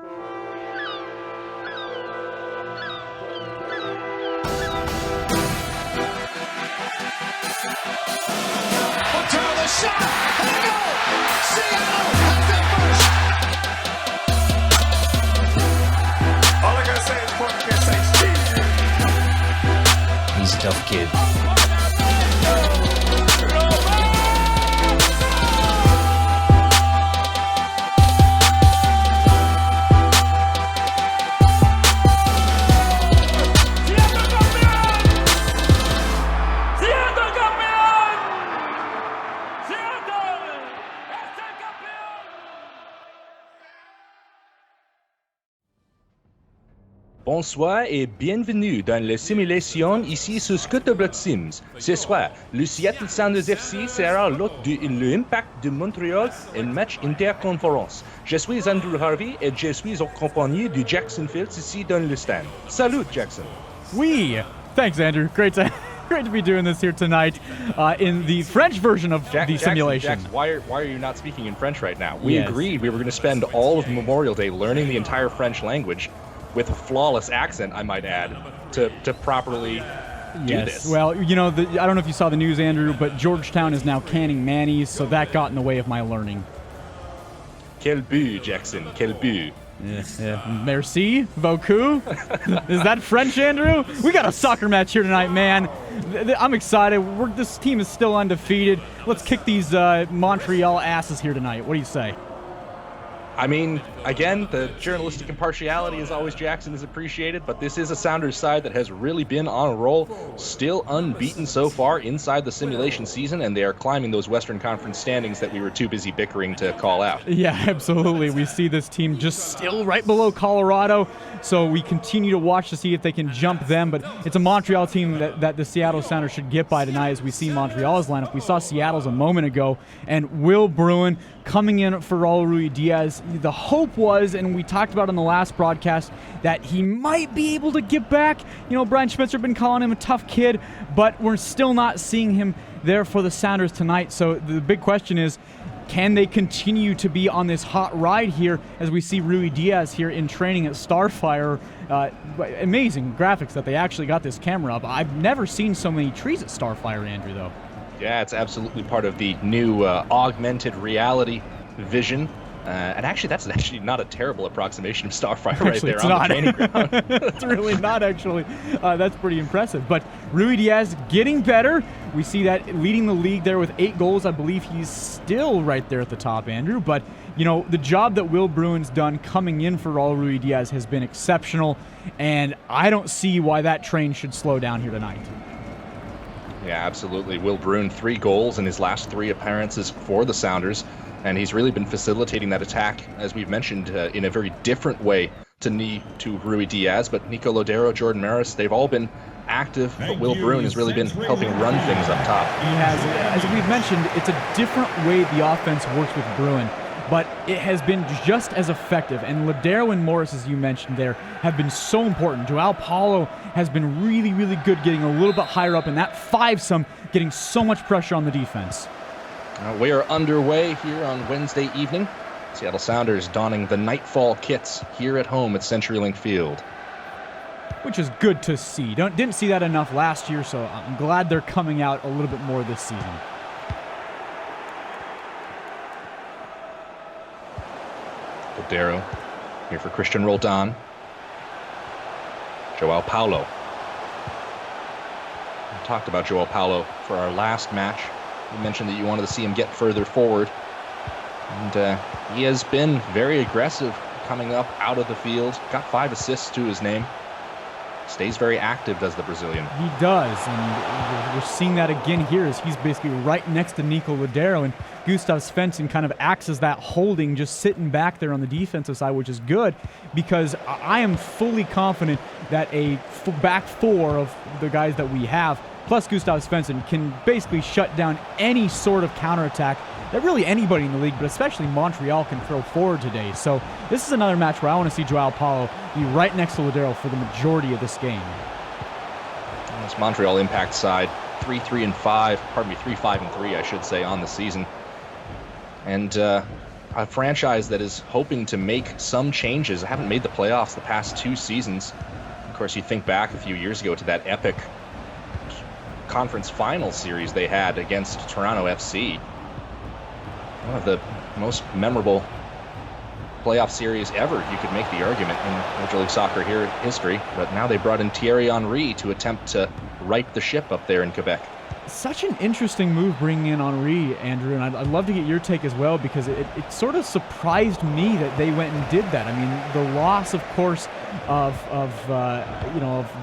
Montreal the shot, and a goal! Seattle has their first! All I gotta say is Porter can't say shit. He's a tough kid. Bonsoir et bienvenue dans la simulation ici sur Scutterblock Sims. Ce soir, le Seattle Sounders FC sera l'hôte de l'Impact de Montréal en match interconférence. Je suis Andrew Harvey et je suis en compagnie de Jackson Fields ici dans le stand. Salut, Jackson. Oui. Thanks, Andrew. Great to be doing this here tonight in the French version of the simulation. Jackson, why are you not speaking in French right now? We agreed we were going to spend all of Memorial Day learning the entire French language with a flawless accent, I might add, to properly do this. Well, you know, I don't know if you saw the news, Andrew, but Georgetown is now canning mayonnaise, so that got in the way of my learning. Quel but, Jackson, quel but. Yeah. Merci beaucoup. Is that French, Andrew? We got a soccer match here tonight, man. I'm excited. This team is still undefeated. Let's kick these Montreal asses here tonight. What do you say? I mean, again, the journalistic impartiality, as always, Jackson, is appreciated, but this is a Sounders side that has really been on a roll, still unbeaten so far inside the simulation season, and they are climbing those Western Conference standings that we were too busy bickering to call out. Yeah, absolutely. We see this team just still right below Colorado, so we continue to watch to see if they can jump them, but it's a Montreal team that the Seattle Sounders should get by tonight as we see Montreal's lineup. We saw Seattle's a moment ago, and Will Bruin coming in for Raul Ruidiaz. The hope was, and we talked about in the last broadcast, that he might be able to get back. You know, Brian Schmitzer been calling him a tough kid, but we're still not seeing him there for the Sounders tonight. So the big question is, can they continue to be on this hot ride here as we see Ruidiaz here in training at Starfire? Amazing graphics that they actually got this camera up. I've never seen so many trees at Starfire, Andrew, though. Yeah, it's absolutely part of the new augmented reality vision. And actually, that's actually not a terrible approximation of Starfire right there on the training ground. It's really not, actually. That's pretty impressive. But Ruidiaz getting better. We see that leading the league there with 8 goals. I believe he's still right there at the top, Andrew. But, you know, the job that Will Bruin's done coming in for Raul Ruidiaz has been exceptional. And I don't see why that train should slow down here tonight. Yeah, absolutely. Will Bruin, 3 goals in his last 3 appearances for the Sounders. And he's really been facilitating that attack, as we've mentioned, in a very different way to Ruidiaz. But Nico Lodero, Jordan Maris, they've all been active, but Will Bruin has really been helping run things up top. He has. As we've mentioned, it's a different way the offense works with Bruin, but it has been just as effective. And Lodero and Morris, as you mentioned there, have been so important. Joao Paulo has been really, really good getting a little bit higher up, and that 5-some getting so much pressure on the defense. We are underway here on Wednesday evening. Seattle Sounders donning the Nightfall kits here at home at CenturyLink Field. Which is good to see. Didn't see that enough last year, so I'm glad they're coming out a little bit more this season. Lodero here for Christian Roldan. Joao Paulo. We talked about Joao Paulo for our last match. You mentioned that you wanted to see him get further forward. And he has been very aggressive coming up out of the field. Got 5 assists to his name. Stays very active, does the Brazilian. He does, and we're seeing that again here as he's basically right next to Nico Lodero, and Gustav Svensson kind of acts as that holding, just sitting back there on the defensive side, which is good because I am fully confident that a back 4 of the guys that we have, plus Gustav Svensson, can basically shut down any sort of counterattack that really anybody in the league, but especially Montreal, can throw forward today. So this is another match where I want to see Joao Paulo be right next to Lodero for the majority of this game. This Montreal Impact side, 3-5, I should say, on the season. And a franchise that is hoping to make some changes. Haven't made the playoffs the past 2 seasons. Of course, you think back a few years ago to that epic conference final series they had against Toronto FC. One of the most memorable playoff series ever, you could make the argument, in Major League Soccer history. But now they brought in Thierry Henry to attempt to right the ship up there in Quebec. Such an interesting move bringing in Henry, Andrew, and I'd love to get your take as well, because it sort of surprised me that they went and did that. I mean, the loss, of course, of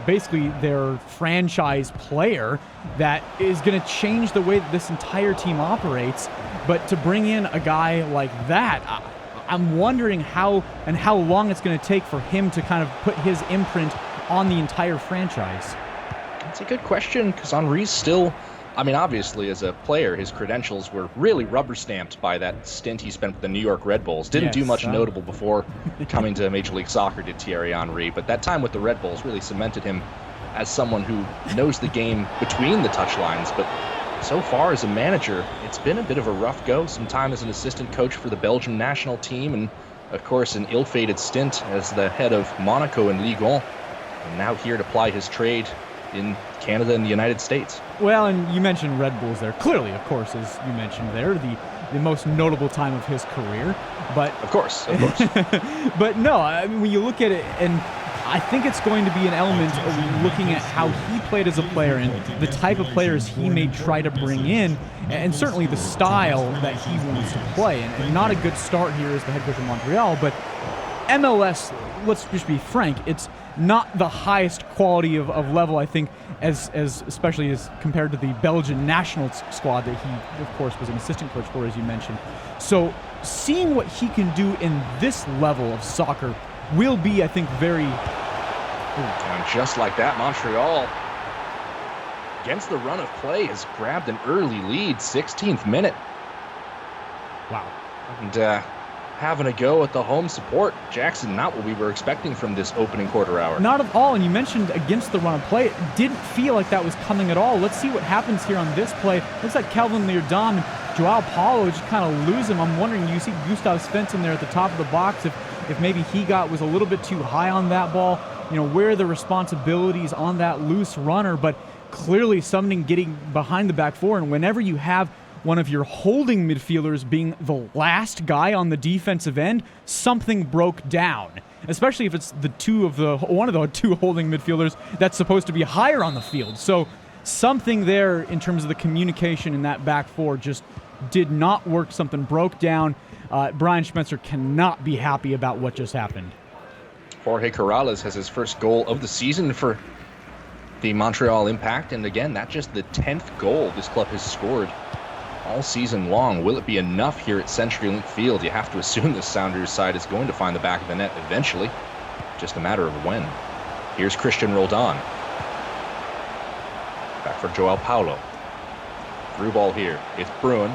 basically their franchise player that is going to change the way that this entire team operates. But to bring in a guy like that, I'm wondering how long it's going to take for him to kind of put his imprint on the entire franchise. It's a good question, because Henry's still, I mean, obviously as a player, his credentials were really rubber stamped by that stint he spent with the New York Red Bulls. Didn't do much notable before coming to Major League Soccer, did Thierry Henry, but that time with the Red Bulls really cemented him as someone who knows the game between the touchlines. But so far as a manager, it's been a bit of a rough go. Some time as an assistant coach for the Belgian national team, and of course an ill-fated stint as the head of Monaco and Ligue 1, and now here to ply his trade in Canada and the United States. Well, and you mentioned Red Bulls there. Clearly, of course, as you mentioned there, the most notable time of his career. But Of course. but no, I mean, when you look at it, and I think it's going to be an element of looking at how he played as a player and the type of players he may try to bring in, and certainly the style that he wants to play. And not a good start here as the head coach of Montreal, but MLS, let's just be frank, it's not the highest quality of level, I think, as especially as compared to the Belgian national squad that he, of course, was an assistant coach for, as you mentioned. So seeing what he can do in this level of soccer will be, I think, very... And just like that, Montreal, against the run of play, has grabbed an early lead, 16th minute. Wow. And having a go at the home support. Jackson, not what we were expecting from this opening quarter hour. Not at all, and you mentioned against the run of play. It didn't feel like that was coming at all. Let's see what happens here on this play. Looks like Kelvin Leardam and Joao Paulo just kind of lose him. I'm wondering, you see Gustav Svensson there at the top of the box, if maybe he was a little bit too high on that ball, where are the responsibilities on that loose runner, but clearly something getting behind the back four, and whenever you have one of your holding midfielders being the last guy on the defensive end, something broke down. Especially if it's one of the two holding midfielders that's supposed to be higher on the field. So something there in terms of the communication in that back four just did not work. Something broke down. Brian Schmetzer cannot be happy about what just happened. Jorge Corrales has his first goal of the season for the Montreal Impact, and again, that's just the 10th goal this club has scored all season long. Will it be enough here at CenturyLink Field? You have to assume the Sounders side is going to find the back of the net eventually. Just a matter of when. Here's Christian Roldan. Back for Joao Paulo. Through ball here. It's Bruin.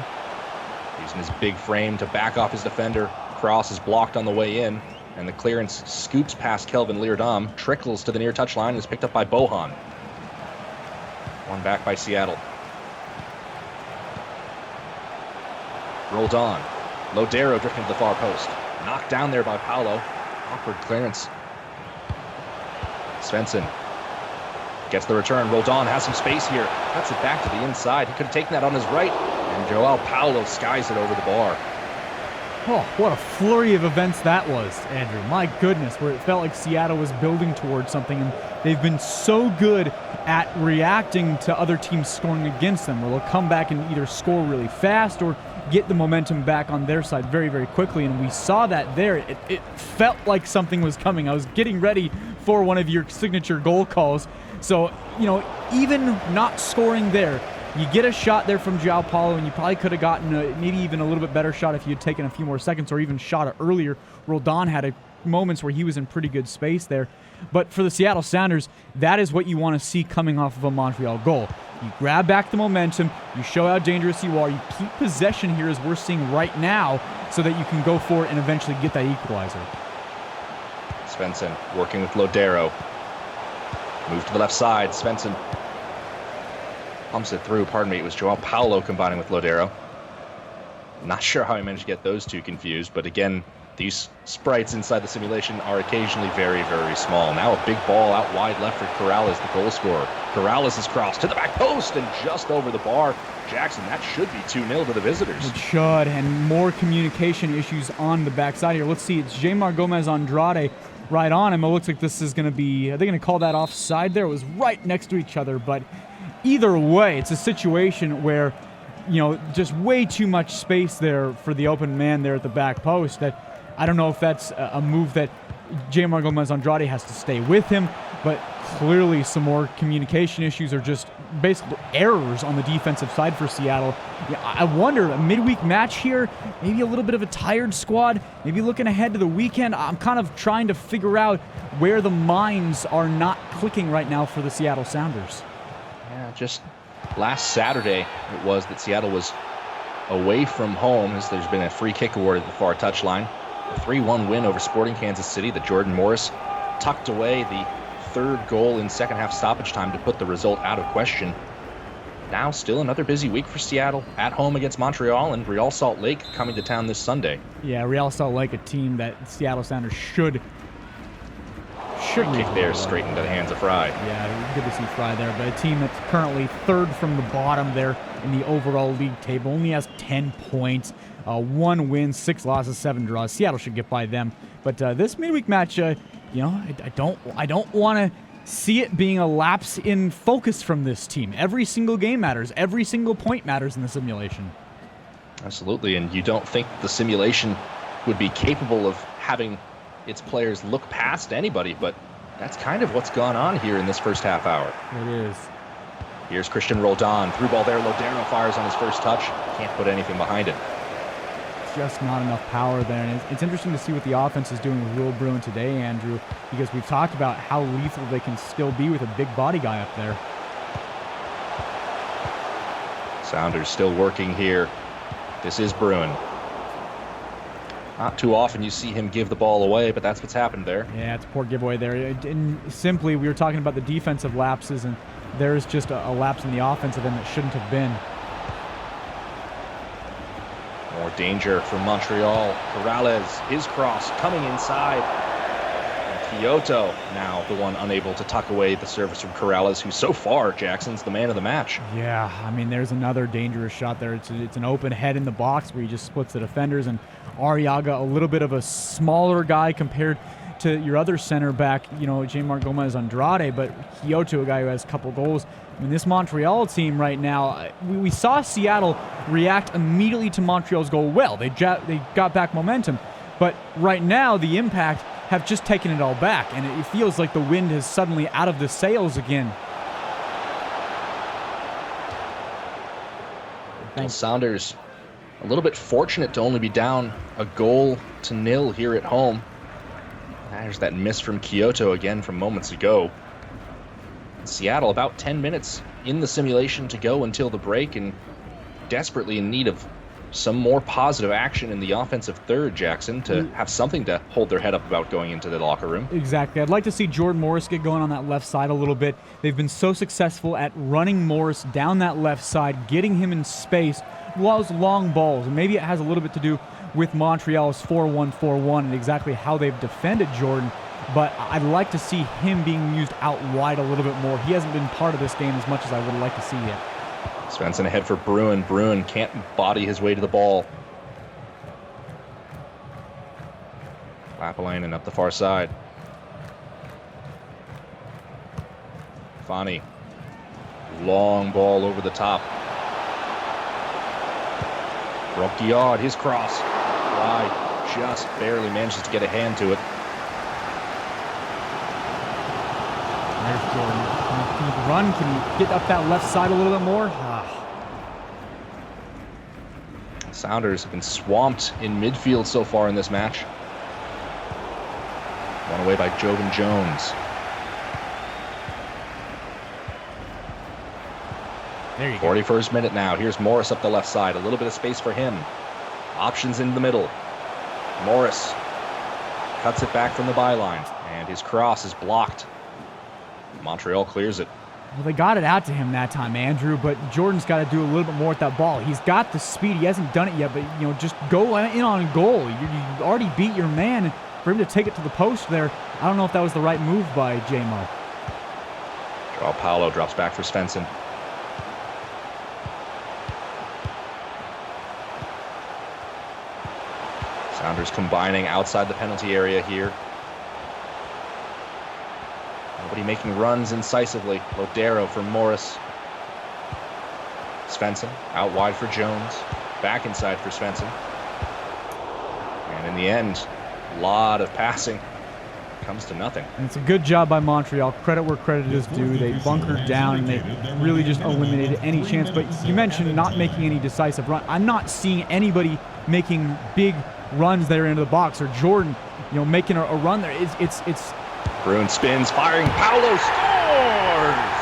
Using his big frame to back off his defender. Cross is blocked on the way in, and the clearance scoops past Kelvin Leardam, trickles to the near touchline, and is picked up by Bohan. One back by Seattle. Roldan. Lodero drifting to the far post. Knocked down there by Paulo. Awkward clearance. Svensson gets the return. Roldan has some space here. Cuts it back to the inside. He could have taken that on his right. And Joao Paulo skies it over the bar. Oh, what a flurry of events that was, Andrew. My goodness, where it felt like Seattle was building towards something, and they've been so good at reacting to other teams scoring against them, where they'll come back and either score really fast or get the momentum back on their side very, very quickly, and we saw that there. It felt like something was coming. I was getting ready for one of your signature goal calls. So, even not scoring there, you get a shot there from Joao Paulo, and you probably could have gotten maybe even a little bit better shot if you had taken a few more seconds or even shot it earlier. Roldan had moments where he was in pretty good space there. But for the Seattle Sounders, that is what you want to see coming off of a Montreal goal. You grab back the momentum, you show how dangerous you are, you keep possession here as we're seeing right now so that you can go for it and eventually get that equalizer. Svensson working with Lodero. Move to the left side. Svensson pumps it through. It was Joao Paulo combining with Lodero. Not sure how I managed to get those two confused, but again, these sprites inside the simulation are occasionally very, very small. Now a big ball out wide left for Corrales, the goal scorer. Corrales is crossed to the back post and just over the bar. Jackson, that should be 2-0 to the visitors. It should, and more communication issues on the backside here. Let's see, it's Jamar Gomez Andrade right on him. It looks like this is going to be, are they going to call that offside there? It was right next to each other, but either way, it's a situation where, just way too much space there for the open man there at the back post. That I don't know if that's a move that Jamar Gomez Andrade has to stay with him, but clearly some more communication issues or just basically errors on the defensive side for Seattle. I wonder, a midweek match here, maybe a little bit of a tired squad, maybe looking ahead to the weekend. I'm kind of trying to figure out where the minds are not clicking right now for the Seattle Sounders. Yeah, just last Saturday it was that Seattle was away from home as there's been a free kick awarded at the far touchline. A 3-1 win over Sporting Kansas City that Jordan Morris tucked away the third goal in second half stoppage time to put the result out of question. Now still another busy week for Seattle at home against Montreal, and Real Salt Lake coming to town this Sunday. Yeah, Real Salt Lake, a team that Seattle Sounders should kick there straight into the hands of Fry. Yeah, good to see Fry there, but a team that's currently third from the bottom there in the overall league table, only has 10 points, 1 win, 6 losses, 7 draws. Seattle should get by them, but this midweek match, I don't want to see it being a lapse in focus from this team. Every single game matters. Every single point matters in the simulation. Absolutely, and you don't think the simulation would be capable of having its players look past anybody, but that's kind of what's gone on here in this first half hour. It is. Here's Christian Roldan. Through ball there. Lodero fires on his first touch. Can't put anything behind it. Just not enough power there. And it's interesting to see what the offense is doing with Will Bruin today, Andrew, because we've talked about how lethal they can still be with a big body guy up there. Sounders still working here. This is Bruin. Not too often you see him give the ball away, but that's what's happened there. Yeah, it's a poor giveaway there. And simply, we were talking about the defensive lapses, and there's just a lapse in the offensive end that shouldn't have been. More danger from Montreal. Corrales, his cross coming inside. And Kyoto now the one unable to tuck away the service from Corrales, who so far, Jackson's the man of the match. Yeah, I mean, there's another dangerous shot there. It's an open head in the box where he just splits the defenders, and Arriaga, a little bit of a smaller guy compared to your other center back, Jamar Gomez Andrade, but Kyoto, a guy who has a couple goals. I mean, this Montreal team right now, we saw Seattle react immediately to Montreal's goal well. They got back momentum, but right now the Impact have just taken it all back, and it feels like the wind is suddenly out of the sails again. Well, Sounders a little bit fortunate to only be down 1-0 here at home. There's that miss from Kyoto again from moments ago. Seattle about 10 minutes in the simulation to go until the break, and desperately in need of some more positive action in the offensive third, Jackson, to have something to hold their head up about going into the locker room. Exactly. I'd like to see Jordan Morris get going on that left side a little bit. They've been so successful at running Morris down that left side, getting him in space, those long balls, and maybe it has a little bit to do with Montreal's 4-1-4-1 and exactly how they've defended Jordan, but I'd like to see him being used out wide a little bit more. He hasn't been part of this game as much as I would like to see yet. Svensson ahead for Bruin. Bruin can't body his way to the ball. Lapalainen up the far side. Fani. Long ball over the top. Ronquiard, his cross. Wide, just barely manages to get a hand to it. There's Jordan. Can you run? Can you get up that left side a little bit more? Sounders have been swamped in midfield so far in this match. Won away by Jovan Jones. There you go. 41st minute now. Here's Morris up the left side. A little bit of space for him. Options in the middle. Morris cuts it back from the byline, and his cross is blocked. Montreal clears it. Well, they got it out to him that time, Andrew, but Jordan's got to do a little bit more with that ball. He's got the speed. He hasn't done it yet, but, just go in on goal. You already beat your man, and for him to take it to the post there, I don't know if that was the right move by J-Mo. Joao Paulo drops back for Svensson. Sounders combining outside the penalty area here. Nobody making runs incisively. Lodero for Morris. Svensson out wide for Jones. Back inside for Svensson. And in the end, a lot of passing comes to nothing. And it's a good job by Montreal. Credit where credit is due. They bunkered down and they really just eliminated any chance. But you mentioned not making any decisive run. I'm not seeing anybody making big runs there into the box, or Jordan, making a run there. It's Bruin spins, firing. Paulo scores!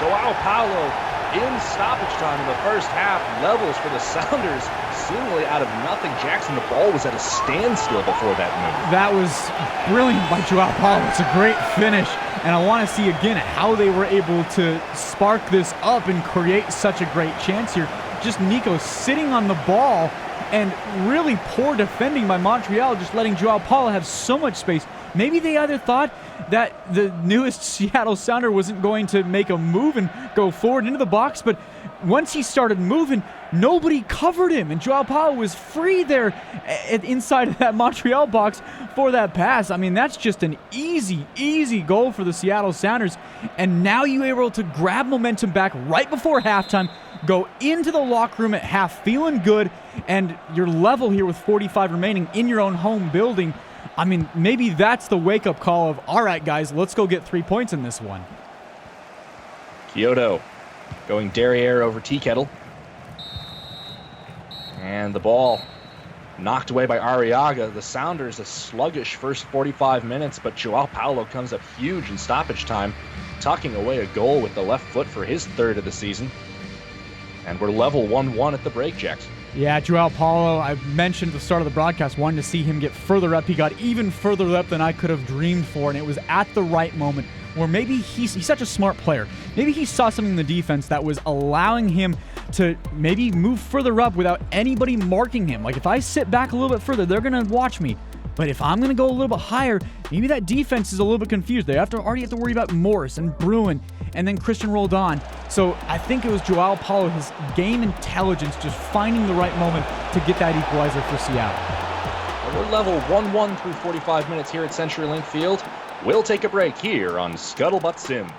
Joao Paulo in stoppage time in the first half, levels for the Sounders, seemingly out of nothing. Jackson, the ball was at a standstill before that move. That was brilliant by Joao Paulo. It's a great finish, and I want to see again how they were able to spark this up and create such a great chance here. Just Nico sitting on the ball, and really poor defending by Montreal, just letting Joao Paulo have so much space. Maybe they either thought that the newest Seattle Sounder wasn't going to make a move and go forward into the box, but once he started moving, nobody covered him, and Joao Paulo was free there inside of that Montreal box for that pass. I mean, that's just an easy goal for the Seattle Sounders, and now you're able to grab momentum back right before halftime, go into the locker room at half feeling good, and you're level here with 45 remaining in your own home building. I mean, maybe that's the wake-up call of, all right, guys, let's go get 3 points in this one. Kyoto going derriere over Tea Kettle. And the ball knocked away by Arriaga. The Sounders, a sluggish first 45 minutes, but Joao Paulo comes up huge in stoppage time, tucking away a goal with the left foot for his third of the season. And we're level 1-1 at the break, Jackson. Yeah, Joao Paulo, I mentioned at the start of the broadcast, wanted to see him get further up. He got even further up than I could have dreamed for, and it was at the right moment where maybe he's such a smart player. Maybe he saw something in the defense that was allowing him to maybe move further up without anybody marking him. Like, if I sit back a little bit further, they're going to watch me. But if I'm going to go a little bit higher, maybe that defense is a little bit confused. They already have to worry about Morris and Bruin and then Christian Roldan. So I think it was Joao Paulo, his game intelligence, just finding the right moment to get that equalizer for Seattle. We're level 1-1 through 45 minutes here at CenturyLink Field. We'll take a break here on Scuttlebutt Sims.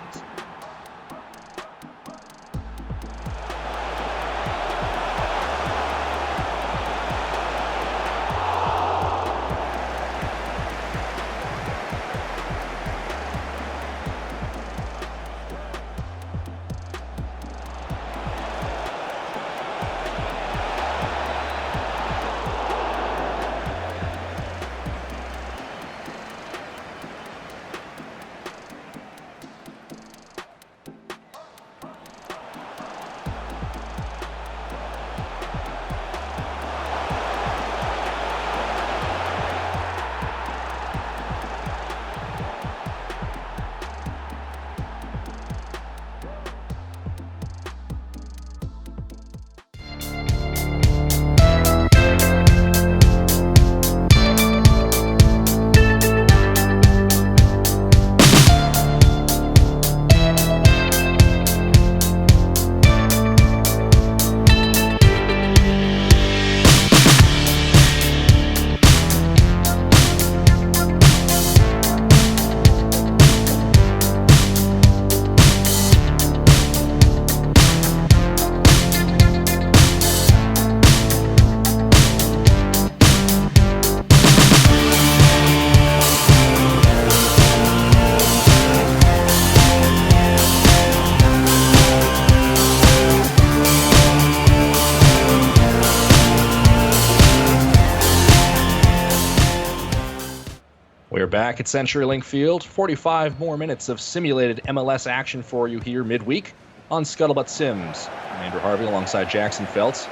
We're back at CenturyLink Field. 45 more minutes of simulated MLS action for you here midweek on Scuttlebutt Sims. I'm Andrew Harvey alongside Jackson Feltz.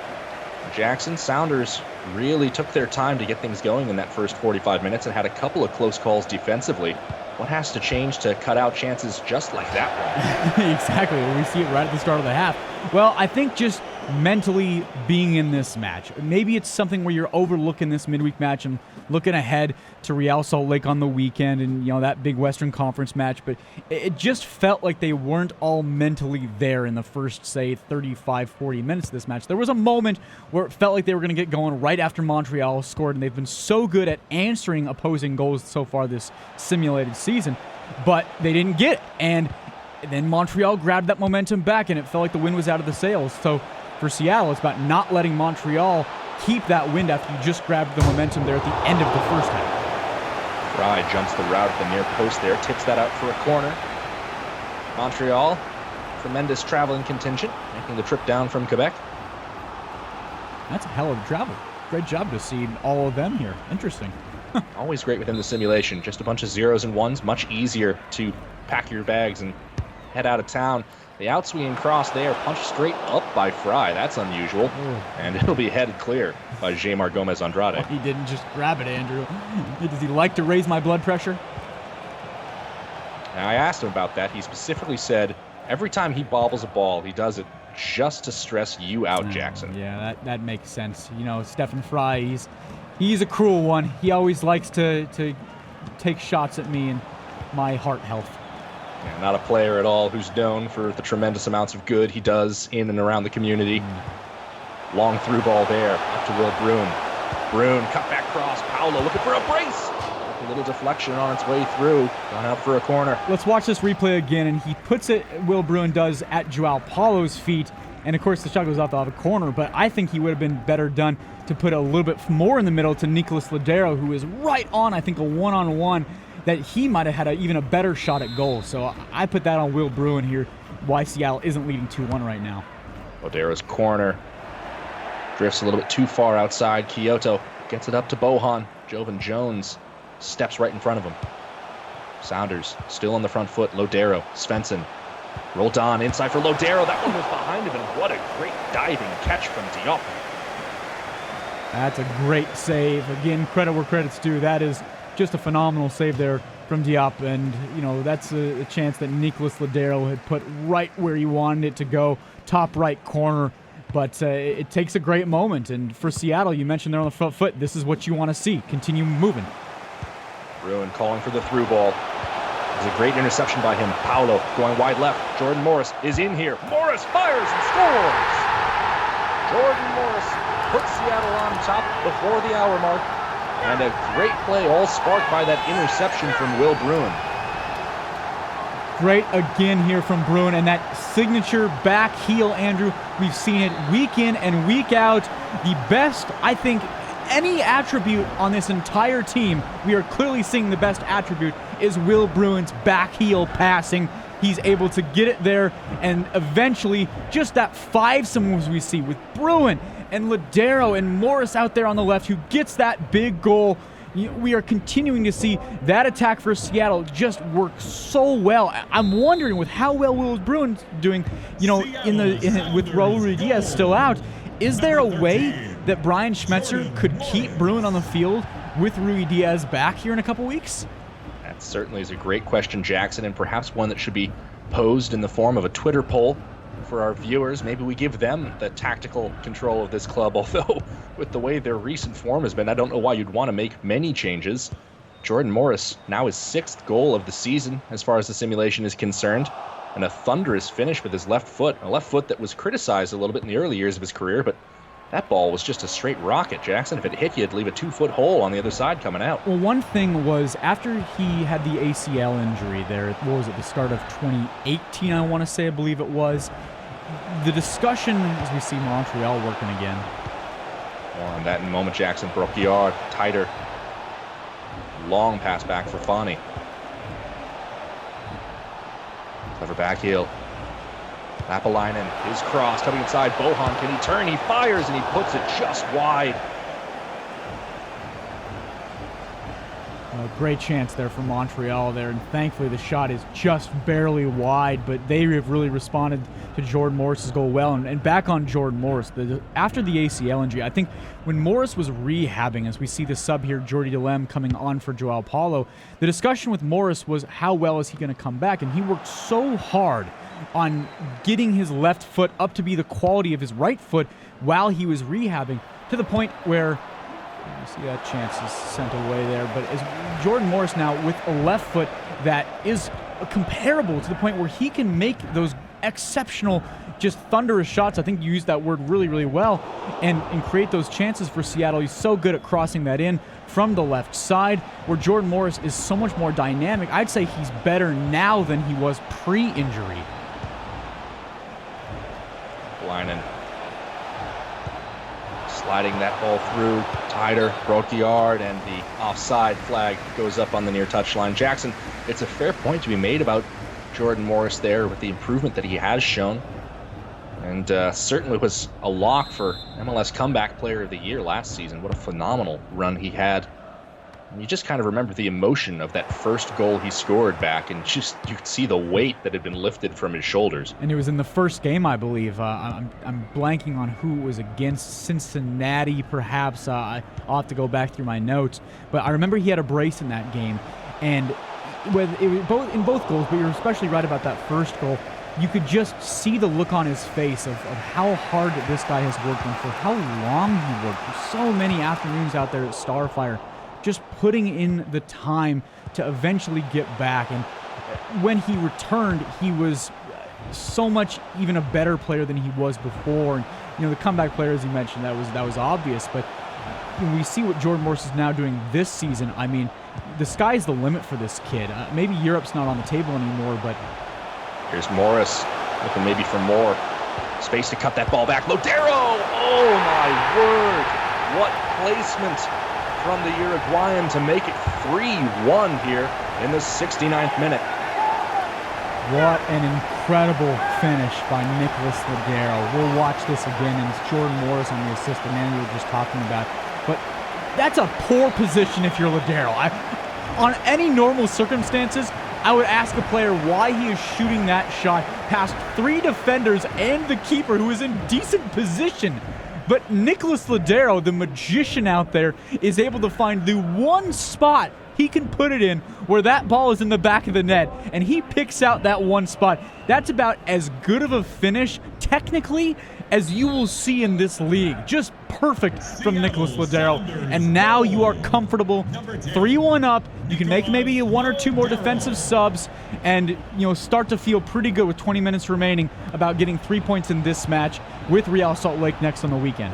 Jackson, Sounders really took their time to get things going in that first 45 minutes and had a couple of close calls defensively. What has to change to cut out chances just like that one? Exactly. We see it right at the start of the half. Well, I think just mentally being in this match. Maybe it's something where you're overlooking this midweek match and looking ahead to Real Salt Lake on the weekend and, that big Western Conference match, but it just felt like they weren't all mentally there in the first, say, 35, 40 minutes of this match. There was a moment where it felt like they were going to get going right after Montreal scored, and they've been so good at answering opposing goals so far this simulated season, but they didn't get it. And then Montreal grabbed that momentum back, and it felt like the wind was out of the sails. So for Seattle, it's about not letting Montreal keep that wind after you just grabbed the momentum there at the end of the first half. Fry jumps the route at the near post there, tips that out for a corner. Montreal, tremendous traveling contingent, making the trip down from Quebec. That's a hell of a travel. Great job to see all of them here. Interesting. Always great within the simulation. Just a bunch of zeros and ones, much easier to pack your bags and head out of town. The outswinging cross there, punched straight up by Fry. That's unusual. And it'll be headed clear by Jamar Gomez-Andrade. Well, he didn't just grab it, Andrew. Does he like to raise my blood pressure? Now, I asked him about that. He specifically said every time he bobbles a ball, he does it just to stress you out, Jackson. Yeah, that makes sense. Stephen Fry, he's a cruel one. He always likes to take shots at me and my heart health. Yeah, not a player at all who's known for the tremendous amounts of good he does in and around the community. Long through ball there, up to Will Bruin. Bruin, cut back cross. Paolo looking for a brace. A little deflection on its way through. Gone out for a corner. Let's watch this replay again, and he puts it, Will Bruin does, at Joao Paulo's feet. And, of course, the shot goes off the corner, but I think he would have been better done to put a little bit more in the middle to Nicolas Ladero, who is right on, I think, a one-on-one that he might have had even a better shot at goal. So I put that on Will Bruin here, why Seattle isn't leading 2-1 right now. Ladero's corner drifts a little bit too far outside. Kyoto gets it up to Bohan. Jovan Jones steps right in front of him. Sounders still on the front foot. Lodero, Svensson. Rolled on inside for Lodero. That one was behind him, and what a great diving catch from Diop. That's a great save. Again, credit where credit's due. That is just a phenomenal save there from Diop, and that's a chance that Nicolas Ladero had put right where he wanted it to go, top right corner. But it takes a great moment, and for Seattle, you mentioned they're on the front foot. This is what you want to see. Continue moving. Bruin calling for the through ball. It's a great interception by him. Paolo going wide left. Jordan Morris is in here. Morris fires and scores! Jordan Morris puts Seattle on top before the hour mark. And a great play, all sparked by that interception from Will Bruin. Great again here from Bruin, and that signature back heel, Andrew. We've seen it week in and week out. The best, I think, any attribute on this entire team, we are clearly seeing the best attribute, is Will Bruin's back heel passing. He's able to get it there, and eventually, just that fivesome as we see with Bruin and Ladero and Morris out there on the left, who gets that big goal. We are continuing to see that attack for Seattle just work so well. I'm wondering, with how well Will Bruin's doing, with Raul Ruidiaz still out, is there a way that Brian Schmetzer could keep Bruin on the field with Ruidiaz back here in a couple weeks? That certainly is a great question, Jackson, and perhaps one that should be posed in the form of a Twitter poll for our viewers. Maybe we give them the tactical control of this club, although with the way their recent form has been, I don't know why you'd want to make many changes. Jordan Morris, now his 6th goal of the season as far as the simulation is concerned, and a thunderous finish with his left foot, a left foot that was criticized a little bit in the early years of his career, but that ball was just a straight rocket, Jackson. If it hit you, it'd leave a 2-foot hole on the other side coming out. Well, one thing was, after he had the ACL injury there, what was it, the start of 2018, I want to say, I believe it was, the discussion as we see Montreal working again. More on that in a moment, Jackson. Brocchiard, tighter. Long pass back for Fani. Clever back heel. Lapalainen, his cross coming inside. Bohan, can he turn? He fires and he puts it just wide. Great chance there for Montreal there, and thankfully the shot is just barely wide, but they have really responded to Jordan Morris's goal well. And back on Jordan Morris, after the ACL injury, I think when Morris was rehabbing, as we see the sub here, Jordy Delem coming on for Joao Paulo, the discussion with Morris was how well is he going to come back, and he worked so hard on getting his left foot up to be the quality of his right foot while he was rehabbing, to the point where you see that chance is sent away there, but as Jordan Morris now with a left foot that is comparable to the point where he can make those exceptional, just thunderous shots. I think you used that word really, really well, and create those chances for Seattle. He's so good at crossing that in from the left side, where Jordan Morris is so much more dynamic. I'd say he's better now than he was pre-injury. Leinen sliding that ball through. Tider broke the yard, and the offside flag goes up on the near touchline. Jackson, it's a fair point to be made about Jordan Morris there with the improvement that he has shown, and certainly was a lock for MLS Comeback Player of the Year last season. What a phenomenal run he had. And you just kind of remember the emotion of that first goal he scored back, and just you could see the weight that had been lifted from his shoulders. And it was in the first game, I believe. I'm blanking on who it was against. Cincinnati, perhaps. I'll have to go back through my notes. But I remember he had a brace in that game, and it was in both goals, but you're especially right about that first goal. You could just see the look on his face of how hard this guy has worked and for how long he worked. For so many afternoons out there at Starfire, just putting in the time to eventually get back. And when he returned, he was so much even a better player than he was before. And the comeback player, as you mentioned, that was obvious. But when we see what Jordan Morris is now doing this season, I mean, the sky's the limit for this kid. Maybe Europe's not on the table anymore, but here's Morris looking maybe for more space to cut that ball back. Lodero! Oh my word! What placement from the Uruguayan to make it 3-1 here in the 69th minute. What an incredible finish by Nicholas Lodero. We'll watch this again, and it's Jordan Morris on the assist, the man we were just talking about. But that's a poor position if you're Lodero. On any normal circumstances, I would ask a player why he is shooting that shot past 3 defenders and the keeper, who is in decent position. But Nicholas Lodero, the magician out there, is able to find the one spot he can put it in where that ball is in the back of the net, and he picks out that one spot. That's about as good of a finish, technically, as you will see in this league. Just perfect from Nicholas Lodero. And now you are comfortable, 3-1 up. You can make maybe 1 or 2 more defensive subs and start to feel pretty good with 20 minutes remaining about getting 3 points in this match with Real Salt Lake next on the weekend.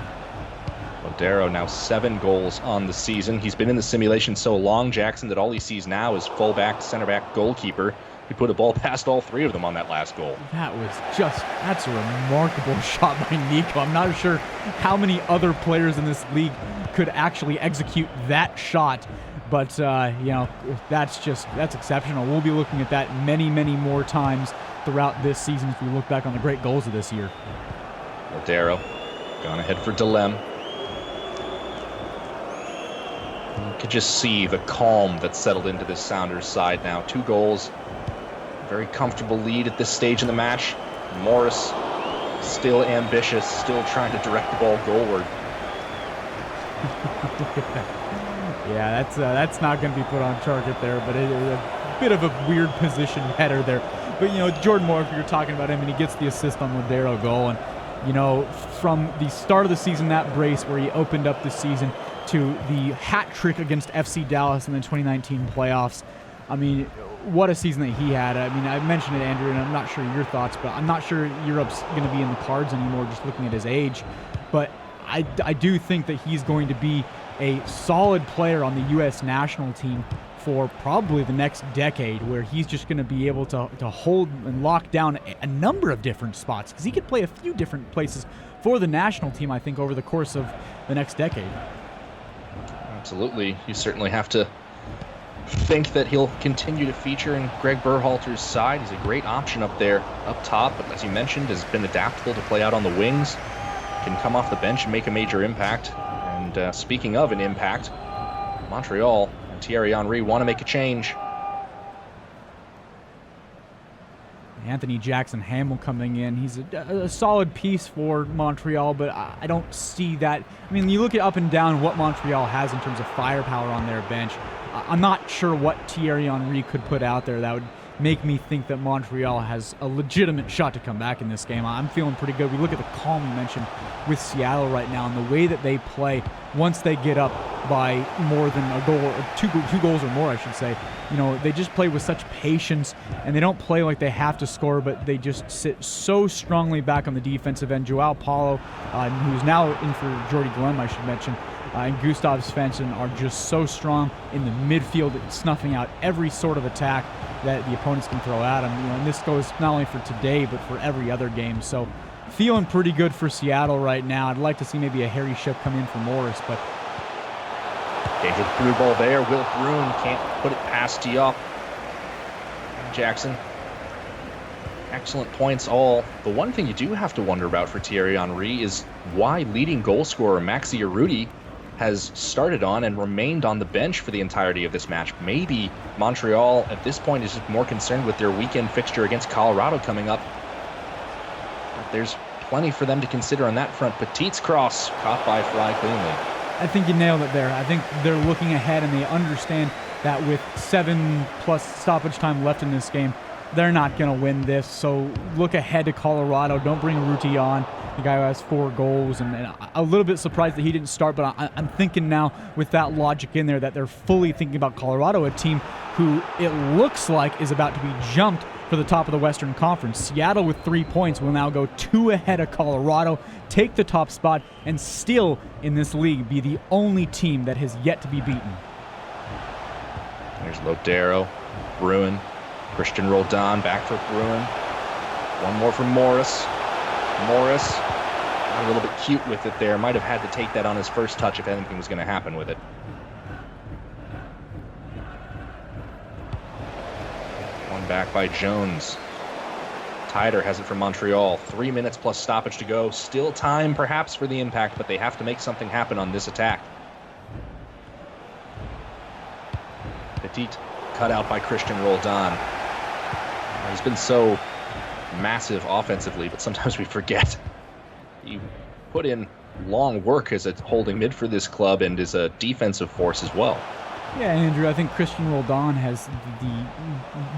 Lodero now 7 goals on the season. He's been in the simulation so long, Jackson, that all he sees now is fullback, center back, goalkeeper. He put a ball past all 3 of them on that last goal. That's a remarkable shot by Nico. I'm not sure how many other players in this league could actually execute that shot, but that's exceptional. We'll be looking at that many, many more times throughout this season if we look back on the great goals of this year. Lodero gone ahead for Delem. You could just see the calm that's settled into this Sounders side now. 2 goals. Very comfortable lead at this stage in the match. Morris still ambitious, still trying to direct the ball goalward. Yeah, that's not going to be put on target there, but it is a bit of a weird position header there. But Jordan Morris, you're talking about him, and he gets the assist on the Lodero goal. And from the start of the season, that brace where he opened up the season, to the hat trick against FC Dallas in the 2019 playoffs. I mean, what a season that he had. I mean, I mentioned it, Andrew, and I'm not sure your thoughts, but I'm not sure Europe's going to be in the cards anymore just looking at his age. But I do think that he's going to be a solid player on the U.S. national team for probably the next decade, where he's just going to be able to hold and lock down a number of different spots, because he could play a few different places for the national team, I think, over the course of the next decade. Absolutely. You certainly have to think that he'll continue to feature in Greg Berhalter's side. He's a great option up there, up top, but as you mentioned, has been adaptable to play out on the wings, can come off the bench and make a major impact. And speaking of an impact, Montreal Thierry Henry want to make a change. Anthony Jackson Hamill coming in. He's a solid piece for Montreal, but I don't see that. I mean, you look at up and down what Montreal has in terms of firepower on their bench. I'm not sure what Thierry Henry could put out there that would make me think that Montreal has a legitimate shot to come back in this game. I'm feeling pretty good. We look at the calm you mentioned with Seattle right now and the way that they play once they get up by more than a goal, or two goals or more, I should say. You know, they just play with such patience, and they don't play like they have to score, but they just sit so strongly back on the defensive end. Joao Paulo, who's now in for Jordy Glenn, I should mention, and Gustav Svensson are just so strong in the midfield, snuffing out every sort of attack that the opponents can throw at them. You know, and this goes not only for today, but for every other game. So feeling pretty good for Seattle right now. I'd like to see maybe a Harry Ship come in for Morris, but Danger the through ball there. Will Bruin can't put it past Diop. Jackson. Excellent points all. The one thing you do have to wonder about for Thierry Henry is why leading goal scorer Maxi Urruti has started on and remained on the bench for the entirety of this match. Maybe Montreal at this point is just more concerned with their weekend fixture against Colorado coming up. But there's plenty for them to consider on that front. Petit's cross caught by Fly cleanly. I think you nailed it there. I think they're looking ahead and they understand that with 7+ stoppage time left in this game, they're not going to win this. So look ahead to Colorado. Don't bring Urruti on, the guy who has 4 goals. And a little bit surprised that he didn't start, but I'm thinking now with that logic in there that they're fully thinking about Colorado, a team who it looks like is about to be jumped for the top of the Western Conference. Seattle with 3 points will now go 2 ahead of Colorado, take the top spot, and still in this league be the only team that has yet to be beaten. There's Lodero, Bruin, Christian Roldan back for Bruin. One more from Morris. Morris, a little bit cute with it there. Might have had to take that on his first touch if anything was going to happen with it. One back by Jones. Tyder has it from Montreal. 3 minutes plus stoppage to go. Still time perhaps for the Impact, but they have to make something happen on this attack. Petit cut out by Christian Roldan. He's been so massive offensively, but sometimes we forget. He put in long work as a holding mid for this club and is a defensive force as well. Yeah, Andrew, I think Christian Roldan has the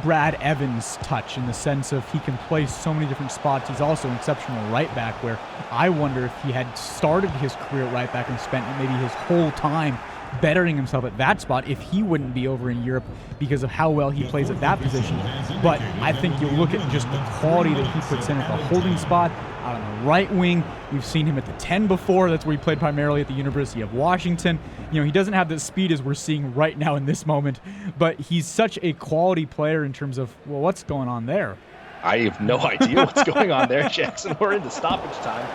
Brad Evans touch in the sense of he can play so many different spots. He's also an exceptional right back, where I wonder if he had started his career at right back and spent maybe his whole time bettering himself at that spot, if he wouldn't be over in Europe because of how well he plays at that position. But I think you look at just the quality that he puts in at the holding spot, out on the right wing. We've seen him at the 10 before. That's where he played primarily at the University of Washington. You know, he doesn't have the speed as we're seeing right now in this moment, but he's such a quality player in terms of, well, what's going on there? I have no idea what's going on there, Jackson. We're into stoppage time.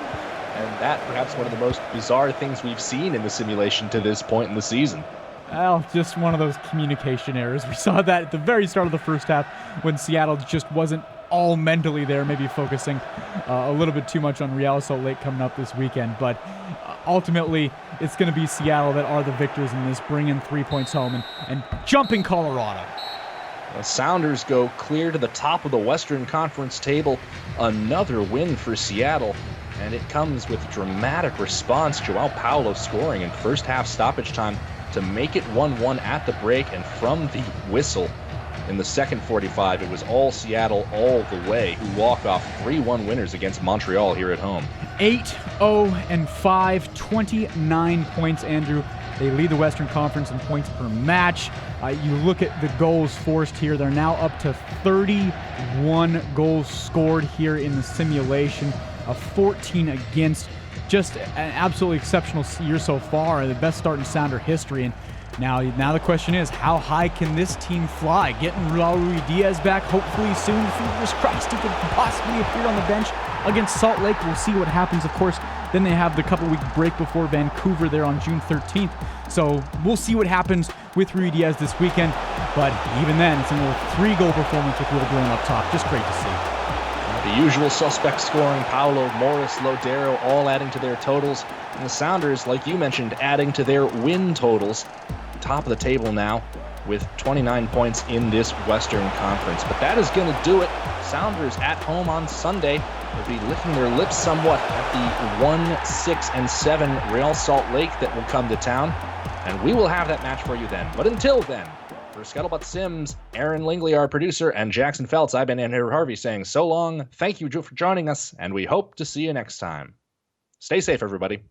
And that perhaps one of the most bizarre things we've seen in the simulation to this point in the season. Well, just one of those communication errors. We saw that at the very start of the first half when Seattle just wasn't all mentally there, maybe focusing a little bit too much on Real Salt Lake coming up this weekend. But ultimately, it's going to be Seattle that are the victors in this, bringing 3 points home and jumping Colorado. The Sounders go clear to the top of the Western Conference table. Another win for Seattle. And it comes with dramatic response. Joao Paulo scoring in first half stoppage time to make it 1-1 at the break. And from the whistle in the second 45, it was all Seattle all the way, who walk off 3-1 winners against Montreal here at home. 8-0-5, 29 points, Andrew. They lead the Western Conference in points per match. You look at the goals forced here. They're now up to 31 goals scored here in the simulation. 14 against. Just an absolutely exceptional year so far, the best start in Sounder history. And now the question is, how high can this team fly? Getting Raul Ruidiaz back hopefully soon. Fingers crossed he could possibly appear on the bench against Salt Lake. We'll see what happens, of course. Then they have the couple-week break before Vancouver there on June 13th. So we'll see what happens with Ruidiaz this weekend. But even then, it's another 3-goal performance with Will Bruin up top. Just great to see. The usual suspects scoring, Paulo, Morris, Lodero, all adding to their totals. And the Sounders, like you mentioned, adding to their win totals. top of the table now with 29 points in this Western Conference. But that is going to do it. Sounders at home on Sunday will be licking their lips somewhat at the 1-6-7 Real Salt Lake that will come to town. And we will have that match for you then. But until then, for Scuttlebutt Sims, Aaron Lingley, our producer, and Jackson Feltz, I've been Andrew Harvey saying so long. Thank you for joining us, and we hope to see you next time. Stay safe, everybody.